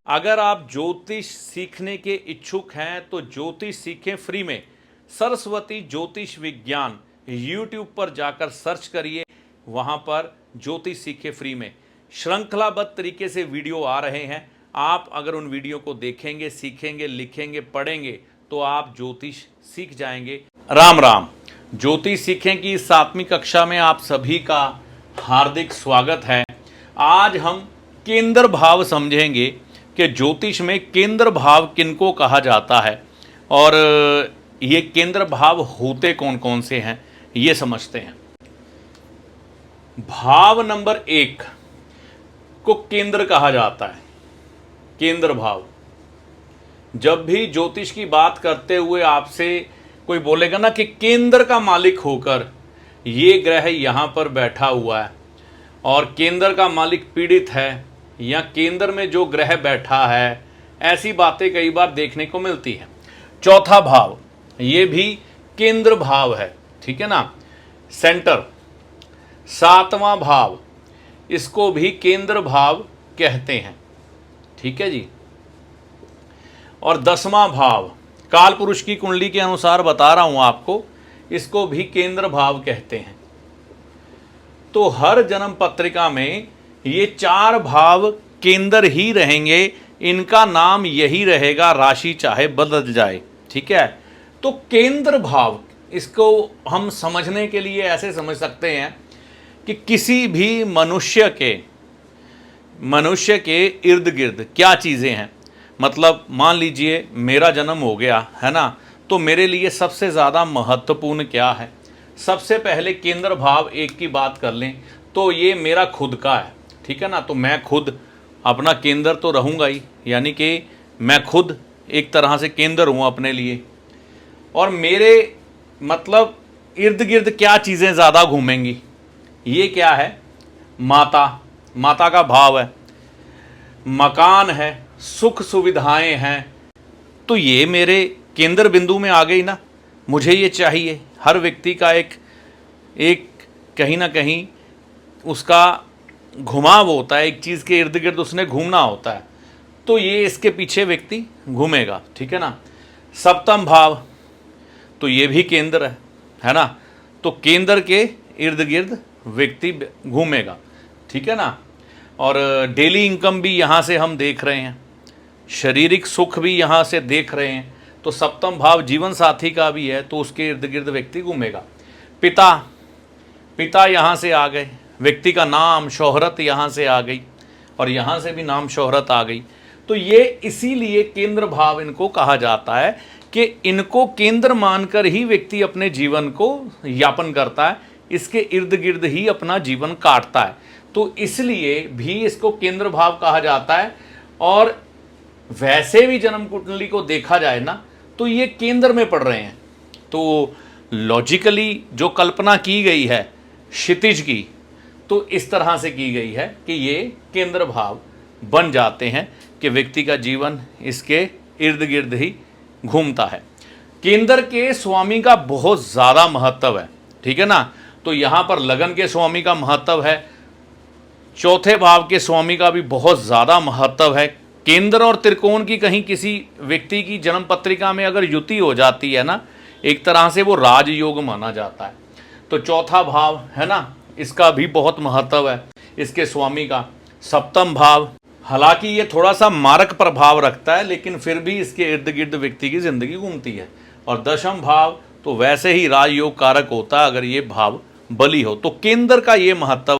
अगर आप ज्योतिष सीखने के इच्छुक हैं तो ज्योतिष सीखें फ्री में। सरस्वती ज्योतिष विज्ञान YouTube पर जाकर सर्च करिए, वहां पर ज्योतिष सीखें फ्री में श्रृंखलाबद्ध तरीके से वीडियो आ रहे हैं। आप अगर उन वीडियो को देखेंगे, सीखेंगे, लिखेंगे, पढ़ेंगे तो आप ज्योतिष सीख जाएंगे। राम राम। ज्योतिष सीखें की 7वीं कक्षा में आप सभी का हार्दिक स्वागत है। आज हम केंद्र भाव समझेंगे कि ज्योतिष में केंद्र भाव किनको कहा जाता है और ये केंद्र भाव होते कौन कौन से हैं, ये समझते हैं। भाव नंबर 1 को केंद्र कहा जाता है। केंद्र भाव, जब भी ज्योतिष की बात करते हुए आपसे कोई बोलेगा ना कि केंद्र का मालिक होकर ये ग्रह यहां पर बैठा हुआ है और केंद्र का मालिक पीड़ित है या केंद्र में जो ग्रह बैठा है, ऐसी बातें कई बार देखने को मिलती है। चौथा भाव, ये भी केंद्र भाव है, ठीक है ना, सेंटर। 7वां भाव, इसको भी केंद्र भाव कहते हैं, ठीक है जी। और 10वां भाव, काल पुरुष की कुंडली के अनुसार बता रहा हूं आपको, इसको भी केंद्र भाव कहते हैं। तो हर जन्म पत्रिका में ये 4 भाव केंद्र ही रहेंगे, इनका नाम यही रहेगा, राशि चाहे बदल जाए, ठीक है। तो केंद्र भाव, इसको हम समझने के लिए ऐसे समझ सकते हैं कि किसी भी मनुष्य के इर्द गिर्द क्या चीज़ें हैं। मतलब मान लीजिए मेरा जन्म हो गया है ना, तो मेरे लिए सबसे ज़्यादा महत्वपूर्ण क्या है। सबसे पहले केंद्र भाव 1 की बात कर लें तो ये मेरा खुद का है, ठीक है ना। तो मैं खुद अपना केंद्र तो रहूँगा ही, यानी कि मैं खुद एक तरह से केंद्र हूँ अपने लिए। और मेरे मतलब इर्द गिर्द क्या चीज़ें ज़्यादा घूमेंगी, ये क्या है, माता का भाव है, मकान है, सुख सुविधाएं हैं। तो ये मेरे केंद्र बिंदु में आ गई ना, मुझे ये चाहिए। हर व्यक्ति का एक कहीं ना कहीं उसका घुमाव होता है, एक चीज़ के इर्द गिर्द उसने घूमना होता है, तो ये इसके पीछे व्यक्ति घूमेगा, ठीक है ना। 7वां भाव, तो ये भी केंद्र है ना, तो केंद्र के इर्द गिर्द व्यक्ति घूमेगा, ठीक है ना। और डेली इनकम भी यहाँ से हम देख रहे हैं, शारीरिक सुख भी यहाँ से देख रहे हैं। तो 7वां भाव जीवन साथी का भी है, तो उसके इर्द गिर्द व्यक्ति घूमेगा। पिता यहाँ से आ गए, व्यक्ति का नाम शोहरत यहाँ से आ गई और यहाँ से भी नाम शोहरत आ गई। तो ये इसीलिए केंद्र भाव इनको कहा जाता है कि इनको केंद्र मानकर ही व्यक्ति अपने जीवन को यापन करता है, इसके इर्द गिर्द ही अपना जीवन काटता है। तो इसलिए भी इसको केंद्र भाव कहा जाता है। और वैसे भी जन्म कुंडली को देखा जाए ना, तो ये केंद्र में पड़ रहे हैं। तो लॉजिकली जो कल्पना की गई है क्षितिज की, तो इस तरह से की गई है कि ये केंद्र भाव बन जाते हैं कि व्यक्ति का जीवन इसके इर्द गिर्द ही घूमता है। केंद्र के स्वामी का बहुत ज़्यादा महत्व है, ठीक है ना। तो यहाँ पर लगन के स्वामी का महत्व है, चौथे भाव के स्वामी का भी बहुत ज़्यादा महत्व है। केंद्र और त्रिकोण की कहीं किसी व्यक्ति की जन्म पत्रिका में अगर युति हो जाती है ना, एक तरह से वो राजयोग माना जाता है। तो चौथा भाव है ना, इसका भी बहुत महत्व है इसके स्वामी का। 7वां भाव, हालांकि ये थोड़ा सा मारक प्रभाव रखता है, लेकिन फिर भी इसके इर्द गिर्द व्यक्ति की जिंदगी घूमती है। और 10वां भाव तो वैसे ही राजयोग कारक होता है अगर ये भाव बली हो। तो केंद्र का ये महत्व